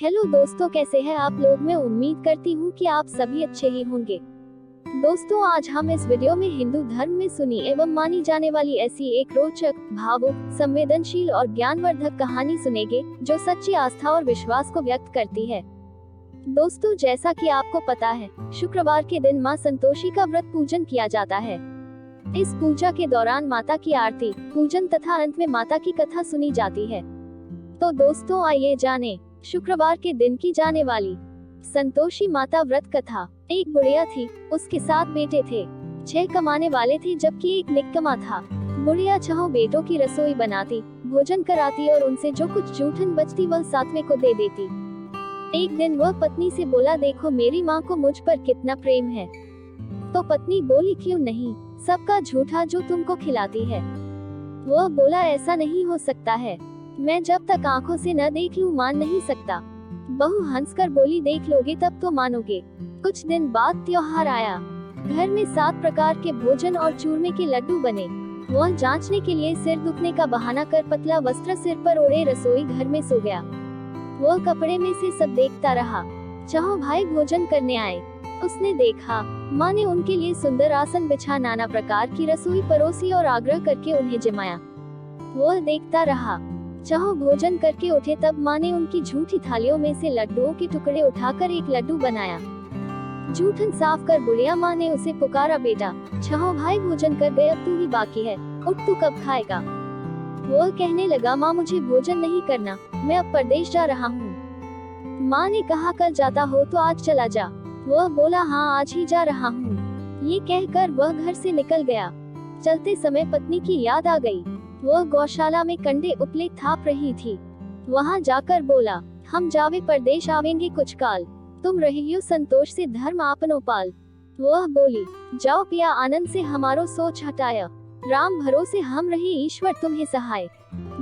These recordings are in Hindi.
हेलो दोस्तों, कैसे हैं आप लोग। मैं उम्मीद करती हूँ कि आप सभी अच्छे ही होंगे। दोस्तों, आज हम इस वीडियो में हिंदू धर्म में सुनी एवं मानी जाने वाली ऐसी एक रोचक, भावुक, संवेदनशील और ज्ञानवर्धक कहानी सुनेंगे जो सच्ची आस्था और विश्वास को व्यक्त करती है। दोस्तों, जैसा कि आपको पता है, शुक्रवार के दिन मां संतोषी का व्रत पूजन किया जाता है। इस पूजा के दौरान माता की आरती, पूजन तथा अंत में माता की कथा सुनी जाती है। तो दोस्तों, आइए जाने शुक्रवार के दिन की जाने वाली संतोषी माता व्रत कथा। एक बुढ़िया थी, उसके 7 बेटे थे। 6 कमाने वाले थे जबकि एक निकम्मा था। बुढ़िया 6 बेटों की रसोई बनाती, भोजन कराती और उनसे जो कुछ जूठन बचती वह 7वें को दे देती। एक दिन वह पत्नी से बोला, देखो मेरी माँ को मुझ पर कितना प्रेम है। तो पत्नी बोली, क्यों नहीं, सबका झूठा जो तुमको खिलाती है। वह बोला, ऐसा नहीं हो सकता है, मैं जब तक आंखों से न देख लूं मान नहीं सकता। बहू हंसकर बोली, देख लोगे तब तो मानोगे। कुछ दिन बाद त्योहार आया। घर में 7 प्रकार के भोजन और चूरमे के लड्डू बने। वह जांचने के लिए सिर दुखने का बहाना कर पतला वस्त्र सिर पर ओढ़े रसोई घर में सो गया। वह कपड़े में से सब देखता रहा। 6 भाई भोजन करने आए। उसने देखा, माँ ने उनके लिए सुंदर आसन बिछा नाना प्रकार की रसोई परोसी और आग्रह करके उन्हें जमाया। वह देखता रहा। 6 भोजन करके उठे तब माँ ने उनकी झूठी थालियों में से लड्डुओं के टुकड़े उठाकर एक लड्डू बनाया। जूठन साफ कर बुढ़िया माँ ने उसे पुकारा, बेटा 6 भाई भोजन कर गए, अब तू ही बाकी है, उठ तू कब खाएगा। वह कहने लगा, माँ मुझे भोजन नहीं करना, मैं अब परदेश जा रहा हूँ। माँ ने कहा, कल जाता हो तो आज चला जा। वह बोला, हाँ आज ही जा रहा हूँ। ये कहकर वह घर से निकल गया। चलते समय पत्नी की याद आ गई। वह गौशाला में कंडे उपले थाप रही थी। वहां जाकर बोला, हम जावे परदेश आवेंगे कुछ काल, तुम रहियो संतोष से धर्म आपनो पाल। वह बोली, जाओ पिया आनंद से हमारो सोच हटाया, राम भरोसे हम रहे ईश्वर तुम्हें सहाय।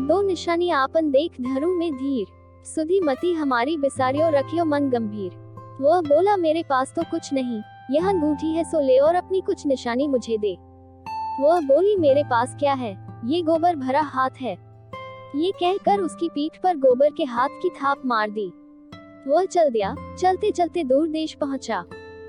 2 निशानी आपन देख धरू में धीर, सुधी मति हमारी बिसारियो रखियो मन गंभीर। वह बोला, मेरे पास तो कुछ नहीं, यह अंगूठी है सो ले और अपनी कुछ निशानी मुझे दे। वह बोली, मेरे पास क्या है, ये गोबर भरा हाथ है। ये कहकर उसकी पीठ पर गोबर के हाथ की थाप मार दी। वह चल दिया। चलते चलते दूर देश पहुंचा।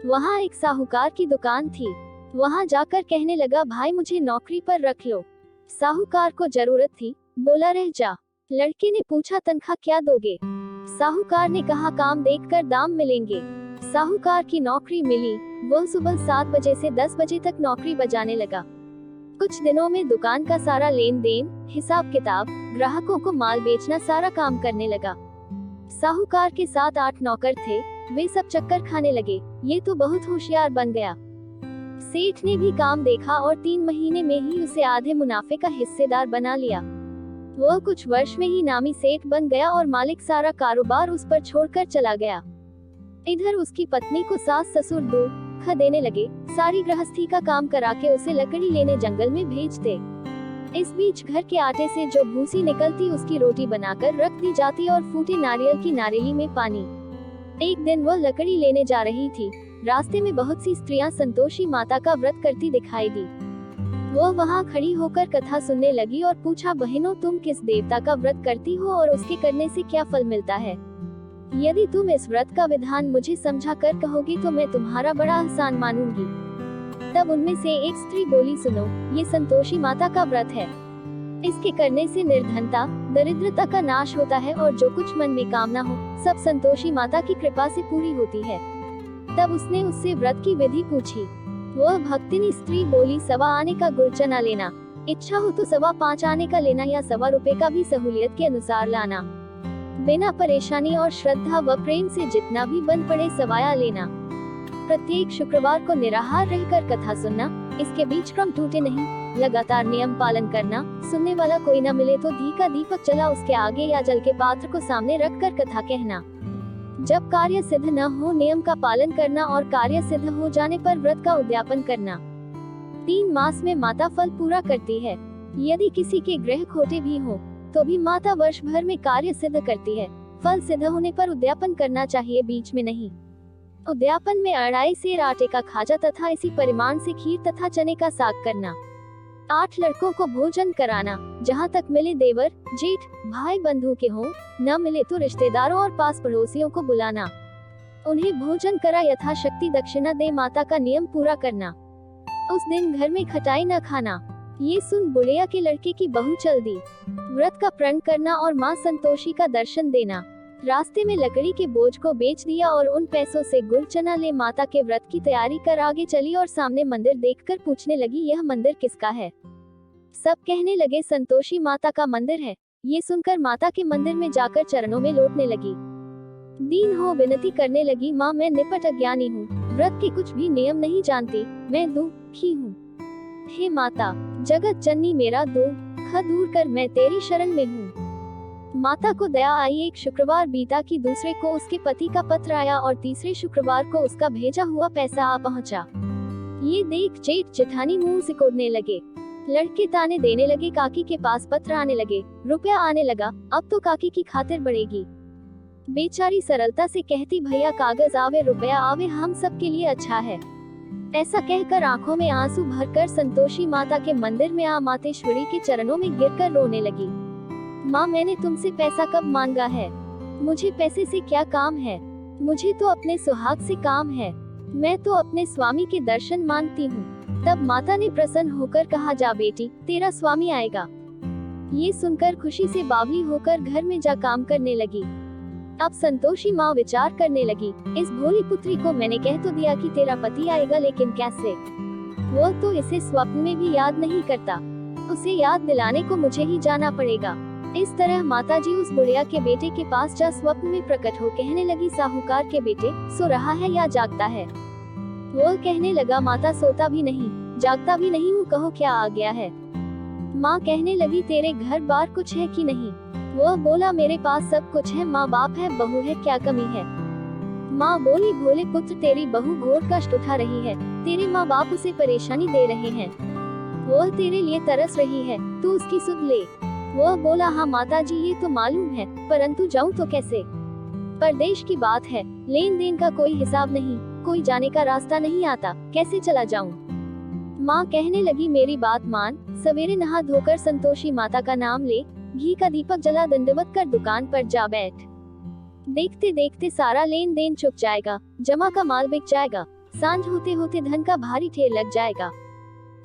वहां एक साहूकार की दुकान थी। वहां जाकर कहने लगा, भाई मुझे नौकरी पर रख लो। साहूकार को जरूरत थी, बोला, रह जा। लड़के ने पूछा, तनख्वाह क्या दोगे। साहूकार ने कहा, काम देखकर दाम मिलेंगे। साहूकार की नौकरी मिली। वह सुबह 7 बजे से 10 बजे तक नौकरी बजाने लगा। कुछ दिनों में दुकान का सारा लेन देन, हिसाब किताब, ग्राहकों को माल बेचना सारा काम करने लगा। साहूकार के 7-8 नौकर थे, वे सब चक्कर खाने लगे। ये तो बहुत होशियार बन गया। सेठ ने भी काम देखा और 3 महीने में ही उसे आधे मुनाफे का हिस्सेदार बना लिया। वह कुछ वर्ष में ही नामी सेठ बन गया और मालिक सारा कारोबार उस पर छोड़कर चला गया। इधर उसकी पत्नी को सास ससुर दुख देने लगे। सारी गृहस्थी का काम करा के उसे लकड़ी लेने जंगल में भेजते। इस बीच घर के आटे से जो भूसी निकलती उसकी रोटी बनाकर रख दी जाती और फूटे नारियल की नारियली में पानी। एक दिन वह लकड़ी लेने जा रही थी। रास्ते में बहुत सी स्त्रियां संतोषी माता का व्रत करती दिखाई दी। वह वहां खड़ी होकर कथा सुनने लगी और पूछा, बहनों तुम किस देवता का व्रत करती हो और उसके करने से क्या फल मिलता है। यदि तुम इस व्रत का विधान मुझे समझा कर कहोगी तो मैं तुम्हारा बड़ा एहसान मानूंगी। तब उनमें से एक स्त्री बोली, सुनो, ये संतोषी माता का व्रत है। इसके करने से निर्धनता, दरिद्रता का नाश होता है और जो कुछ मन में कामना हो सब संतोषी माता की कृपा से पूरी होती है। तब उसने उससे व्रत की विधि पूछी। वह भक्तिनी स्त्री बोली, 1.25 आने का गुड़ चना लेना, इच्छा हो तो 5.25 आने का लेना या 1.25 रुपए का भी सहूलियत के अनुसार लाना। बिना परेशानी और श्रद्धा व प्रेम से जितना भी बन पड़े सवाया लेना। प्रत्येक शुक्रवार को निराहार रहकर कथा सुनना, इसके बीच क्रम टूटे नहीं, लगातार नियम पालन करना। सुनने वाला कोई न मिले तो घी का दीपक जला उसके आगे या जल के पात्र को सामने रखकर कथा कहना। जब कार्य सिद्ध न हो नियम का पालन करना और कार्य सिद्ध हो जाने पर व्रत का उद्यापन करना। 3 मास में माता फल पूरा करती है। यदि किसी के ग्रह खोटे भी हो तो भी माता वर्ष भर में कार्य सिद्ध करती है। फल सिद्ध होने पर उद्यापन करना चाहिए, बीच में नहीं। उद्यापन में 2.5 सेर आटे का खाजा तथा इसी परिमाण से खीर तथा चने का साग करना। 8 लड़कों को भोजन कराना, जहाँ तक मिले देवर, जेठ, भाई बंधु के हों, न मिले तो रिश्तेदारों और पास पड़ोसियों को बुलाना। उन्हें भोजन करा यथाशक्ति दक्षिणा दे माता का नियम पूरा करना। उस दिन घर में खटाई न खाना। ये सुन बुढ़िया के लड़के की बहू चल दी। व्रत का प्रण करना और माँ संतोषी का दर्शन देना। रास्ते में लकड़ी के बोझ को बेच दिया और उन पैसों से गुड़ चना ले माता के व्रत की तैयारी कर आगे चली और सामने मंदिर देखकर पूछने लगी, यह मंदिर किसका है? सब कहने लगे संतोषी माता का मंदिर है। ये सुनकर माता के मंदिर में जाकर चरणों में लौटने लगी। दीन हो विनती करने लगी, माँ मैं निपट अज्ञानी हूँ, व्रत के कुछ भी नियम नहीं जानती, मैं दुखी हूँ। हे माता जगत जननी मेरा दुख दूर कर, मैं तेरी शरण में हूँ। माता को दया आई। एक शुक्रवार बीता कि दूसरे को उसके पति का पत्र आया और तीसरे शुक्रवार को उसका भेजा हुआ पैसा आ पहुंचा। ये देख जेठ जेठानी मुंह सिकोड़ने लगे। लड़के ताने देने लगे, काकी के पास पत्र आने लगे, रुपया आने लगा, अब तो काकी की खातिर बढ़ेगी। बेचारी सरलता से कहती, भैया कागज आवे रुपया आवे, हम सब के लिए अच्छा है। ऐसा कहकर आंखों में आंसू भरकर संतोषी माता के मंदिर में आ मातेश्वरी के चरणों में गिरकर रोने लगी। माँ मैंने तुमसे पैसा कब मांगा है? मुझे पैसे से क्या काम है? मुझे तो अपने सुहाग से काम है। मैं तो अपने स्वामी के दर्शन मांगती हूँ। तब माता ने प्रसन्न होकर कहा, जा बेटी तेरा स्वामी आएगा। ये सुनकर खुशी से बावली होकर घर में जा काम करने लगी। अब संतोषी माँ विचार करने लगी, इस भोली पुत्री को मैंने कह तो दिया कि तेरा पति आएगा, लेकिन कैसे? वो तो इसे स्वप्न में भी याद नहीं करता। उसे याद दिलाने को मुझे ही जाना पड़ेगा। इस तरह माताजी उस बुढ़िया के बेटे के पास जा स्वप्न में प्रकट हो कहने लगी, साहूकार के बेटे सो रहा है या जागता है? वो कहने लगा, माता सोता भी नहीं जागता भी नहीं हूँ, कहो क्या आ गया है? माँ कहने लगी, तेरे घर बार कुछ है कि नहीं? वो बोला, मेरे पास सब कुछ है, माँ बाप है, बहू है, क्या कमी है? माँ बोली, भोले पुत्र तेरी बहू घोर कष्ट उठा रही है, तेरे माँ बाप उसे परेशानी दे रहे हैं, वो तेरे लिए तरस रही है, तू उसकी सुध ले। वो बोला, हाँ माताजी ये तो मालूम है, परंतु जाऊँ तो कैसे? परदेश की बात है, लेन देन का कोई हिसाब नहीं, कोई जाने का रास्ता नहीं आता, कैसे चला जाऊँ? माँ कहने लगी, मेरी बात मान, सवेरे नहा धोकर संतोषी माता का नाम ले, घी का दीपक जला दंडवत कर दुकान पर जा बैठ। देखते देखते सारा लेन देन चुक जाएगा, जमा का माल बिक जाएगा, सांझ होते होते धन का भारी ढेर लग जाएगा।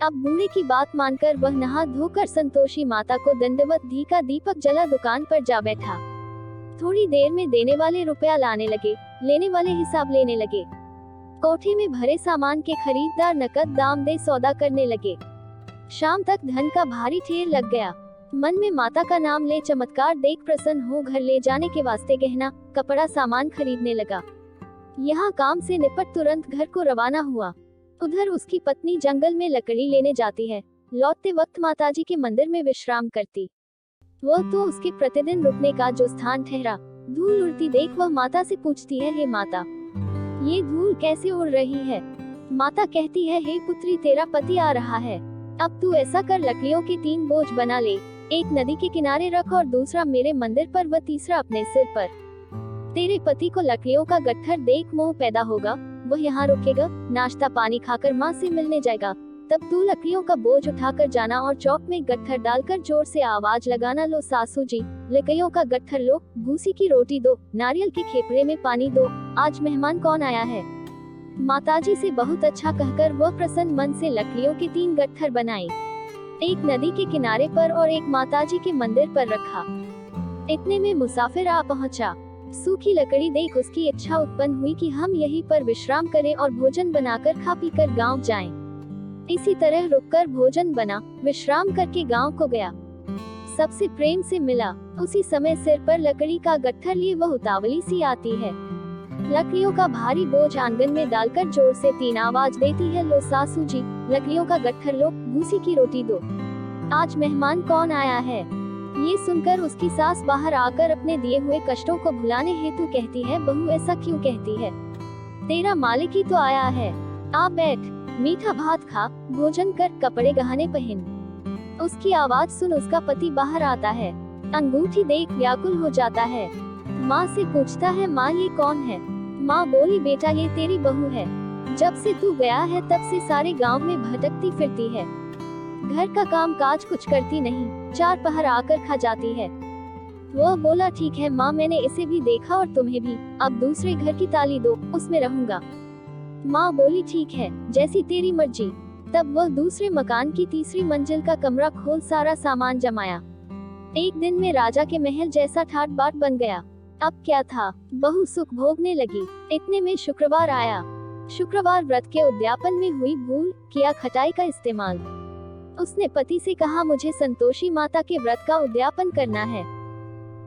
अब बूढ़े की बात मानकर वह नहा धोकर संतोषी माता को दंडवत घी का दीपक जला दुकान पर जा बैठा। थोड़ी देर में देने वाले रुपया लाने लगे, लेने वाले हिसाब लेने लगे। कोठे में भरे सामान के खरीददार नकद दाम दे सौदा करने लगे। शाम तक धन का भारी ढेर लग गया। मन में माता का नाम ले चमत्कार देख प्रसन्न हो घर ले जाने के वास्ते गहना कपड़ा सामान खरीदने लगा। यहाँ काम से निपट तुरंत घर को रवाना हुआ। उधर उसकी पत्नी जंगल में लकड़ी लेने जाती है, लौटते वक्त माताजी के मंदिर में विश्राम करती। वह तो उसके प्रतिदिन रुकने का जो स्थान ठहरा। धूल उड़ती देख वह माता से पूछती है, हे माता ये धूल कैसे उड़ रही है? माता कहती है, हे पुत्री तेरा पति आ रहा है, अब तू ऐसा कर लकड़ियों के 3 बोझ बना ले, एक नदी के किनारे रख और दूसरा मेरे मंदिर पर व तीसरा अपने सिर पर। तेरे पति को लकड़ियों का गट्ठर देख मोह पैदा होगा, वह यहाँ रुकेगा, नाश्ता पानी खाकर माँ से मिलने जाएगा। तब तू लकड़ियों का बोझ उठाकर जाना और चौक में गट्ठर डालकर जोर से आवाज लगाना, लो सासू जी लकड़ियों का गट्ठर लो, भूसी की रोटी दो, नारियल के खेपड़े में पानी दो, आज मेहमान कौन आया है। माताजी से बहुत अच्छा कहकर वह प्रसन्न मन से लकड़ियों के 3 गट्ठर बनाए, एक नदी के किनारे पर और एक माताजी के मंदिर पर रखा। इतने में मुसाफिर आ पहुंचा। सूखी लकड़ी देख उसकी इच्छा उत्पन्न हुई कि हम यहीं पर विश्राम करें और भोजन बनाकर खा पी कर गाँव जाएं। इसी तरह रुककर भोजन बना, विश्राम करके गांव को गया। सबसे प्रेम से मिला। उसी समय सिर पर लकड़ी का गट्ठर लिए वह उतावली सी आती है। लकड़ियों का भारी बोझ आंगन में डालकर जोर से 3 आवाज देती है, लो सासू जी लकड़ियों का गट्ठर लो, भूसी की रोटी दो, आज मेहमान कौन आया है। ये सुनकर उसकी सास बाहर आकर अपने दिए हुए कष्टों को भुलाने हेतु कहती है, बहू ऐसा क्यों कहती है, तेरा मालिक ही तो आया है, आ बैठ, मीठा भात खा, भोजन कर, कपड़े गहने पहन। उसकी आवाज सुन उसका पति बाहर आता है। अंगूठी देख व्याकुल हो जाता है। माँ से पूछता है, माँ ये कौन है। माँ बोली, बेटा ये तेरी बहू है, जब से तू गया है तब से सारे गांव में भटकती फिरती है, घर का काम काज कुछ करती नहीं, 4 पहर आकर खा जाती है। वह बोला ठीक है माँ, मैंने इसे भी देखा और तुम्हें भी, अब दूसरे घर की ताली दो, उसमें रहूंगा। माँ बोली ठीक है, जैसी तेरी मर्जी। तब वह दूसरे मकान की तीसरी मंजिल का कमरा खोल सारा सामान जमाया। एक दिन में राजा के महल जैसा ठाट बाट बन गया। अब क्या था, बहू सुख भोगने लगी। इतने में शुक्रवार आया। शुक्रवार व्रत के उद्यापन में हुई भूल, किया खटाई का इस्तेमाल। उसने पति से कहा मुझे संतोषी माता के व्रत का उद्यापन करना है।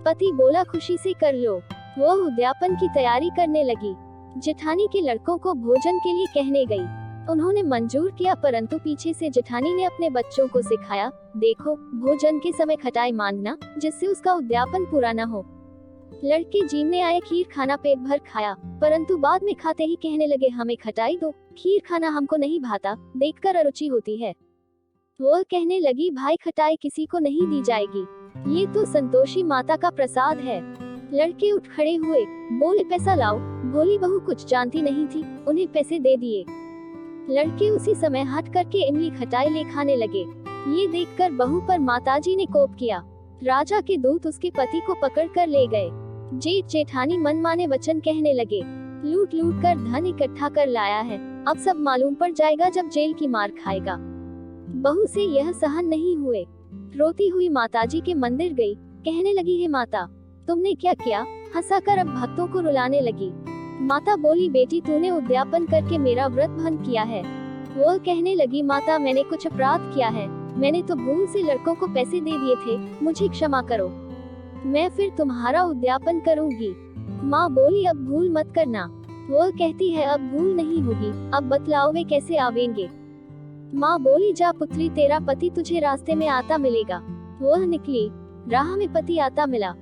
पति बोला खुशी से कर लो। वह उद्यापन की तैयारी करने लगी। जेठानी के लड़कों को भोजन के लिए कहने गई। उन्होंने मंजूर किया, परंतु पीछे से जेठानी ने अपने बच्चों को सिखाया, देखो भोजन के समय खटाई मांगना, जिससे उसका उद्यापन पूरा न हो। लड़के जीमने आए, खीर खाना पेट भर खाया, परंतु बाद में खाते ही कहने लगे हमें खटाई दो, खीर खाना हमको नहीं भाता, देखकर अरुचि होती है। वह कहने लगी भाई खटाई किसी को नहीं दी जाएगी, ये तो संतोषी माता का प्रसाद है। लड़के उठ खड़े हुए, बोले पैसा लाओ। भोली बहू कुछ जानती नहीं थी, उन्हें पैसे दे दिए। लड़के उसी समय हट करके इमली खटाई ले खाने लगे। ये देखकर बहू पर माताजी ने कोप किया। राजा के दूत उसके पति को पकड़ कर ले गए। जेठ जेठानी मनमाने वचन कहने लगे, लूट लूट कर धन इकट्ठा कर लाया है, अब सब मालूम पड़ जाएगा जब जेल की मार खाएगा। बहू से यह सहन नहीं हुए। रोती हुई माताजी के मंदिर गई, कहने लगी हे माता, तुमने क्या किया? हंसाकर अब भक्तों को रुलाने लगी। माता बोली बेटी तूने उद्यापन करके मेरा व्रत भंग किया है। वह कहने लगी माता मैंने कुछ अपराध किया है, मैंने तो भूल से लड़कों को पैसे दे दिए थे, मुझे क्षमा करो, मैं फिर तुम्हारा उद्यापन करूंगी। माँ बोली अब भूल मत करना। वह कहती है अब भूल नहीं होगी, अब बतलाओ वे कैसे आवेंगे। माँ बोली जा पुत्री, तेरा पति तुझे रास्ते में आता मिलेगा। वह निकली, राह में पति आता मिला।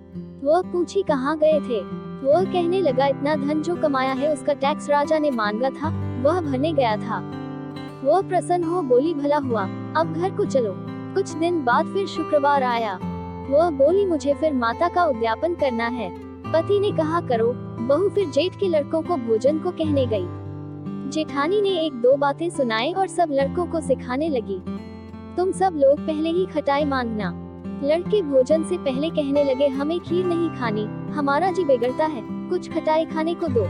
वह पूछी कहाँ गए थे। वह कहने लगा इतना धन जो कमाया है उसका टैक्स राजा ने मांगा था, वह भरने गया था। वह प्रसन्न हो बोली भला हुआ, अब घर को चलो। कुछ दिन बाद फिर शुक्रवार आया। वह बोली मुझे फिर माता का उद्यापन करना है। पति ने कहा करो। बहू फिर जेठ के लड़कों को भोजन को कहने गई। जेठानी ने 1-2 बातें सुनाए और सब लड़कों को सिखाने लगी, तुम सब लोग पहले ही खटाई मांगना। लड़के भोजन से पहले कहने लगे हमें खीर नहीं खानी, हमारा जी बिगड़ता है, कुछ खटाई खाने को दो।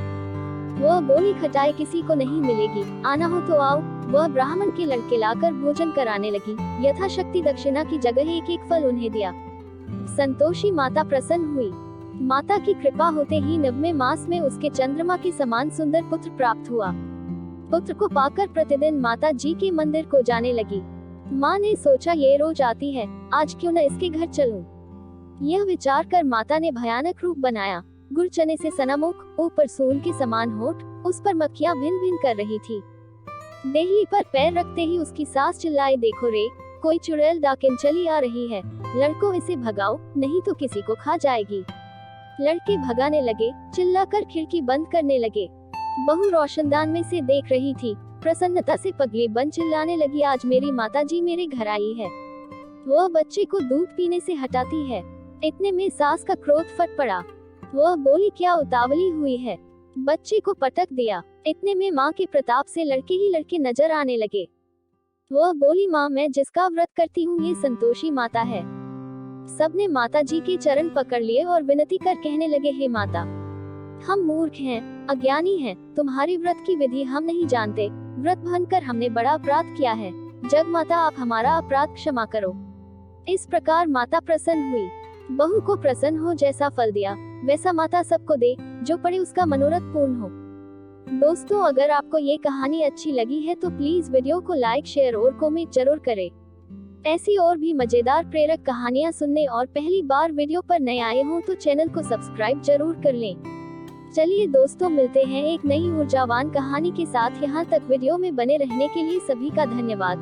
वह बोली खटाई किसी को नहीं मिलेगी, आना हो तो आओ। वह ब्राह्मण के लड़के लाकर भोजन कराने लगी। यथाशक्ति दक्षिणा की जगह 1-1 फल उन्हें दिया। संतोषी माता प्रसन्न हुई। माता की कृपा होते ही 9वें मास में उसके चंद्रमा के समान सुंदर पुत्र प्राप्त हुआ। पुत्र को पाकर प्रतिदिन माता जी के मंदिर को जाने लगी। माँ ने सोचा ये रोज आती है, आज क्यों न इसके घर चलूं। यह विचार कर माता ने भयानक रूप बनाया। गुड़ चने से सना मुख, ऊपर सूल के समान होठ, उस पर मक्खियाँ भिन भिन कर रही थी। देहली पर पैर रखते ही उसकी सास चिल्लाई देखो रे, कोई चुड़ैल डाकिन चली आ रही है, लड़कों इसे भगाओ नहीं तो किसी को खा जाएगी। लड़के भगाने लगे, चिल्लाकर खिड़की बंद करने लगे। बहू रोशनदान में से देख रही थी, प्रसन्नता से पगली बंद चिल्लाने लगी आज मेरी माताजी मेरे घर आई है। वह बच्चे को दूध पीने से हटाती है। इतने में सास का क्रोध फट पड़ा। वह बोली क्या उतावली हुई है, बच्चे को पटक दिया। इतने में माँ के प्रताप से लड़के ही लड़के नजर आने लगे। वह बोली माँ मैं जिसका व्रत करती हूँ ये संतोषी माता है। सबने माता जी के चरण पकड़ लिए और विनती कर कहने लगे हे माता, हम मूर्ख हैं, अज्ञानी हैं, तुम्हारे व्रत की विधि हम नहीं जानते, व्रत भंग कर हमने बड़ा अपराध किया है, जग माता आप हमारा अपराध क्षमा करो। इस प्रकार माता प्रसन्न हुई। बहू को प्रसन्न हो जैसा फल दिया वैसा माता सबको दे, जो पड़े उसका मनोरथ पूर्ण हो। दोस्तों अगर आपको ये कहानी अच्छी लगी है तो प्लीज वीडियो को लाइक शेयर और कमेंट जरूर करें। ऐसी और भी मजेदार प्रेरक कहानियाँ सुनने और पहली बार वीडियो पर नए आए हों तो चैनल को सब्सक्राइब जरूर कर लें। चलिए दोस्तों मिलते हैं एक नई ऊर्जावान कहानी के साथ। यहाँ तक वीडियो में बने रहने के लिए सभी का धन्यवाद।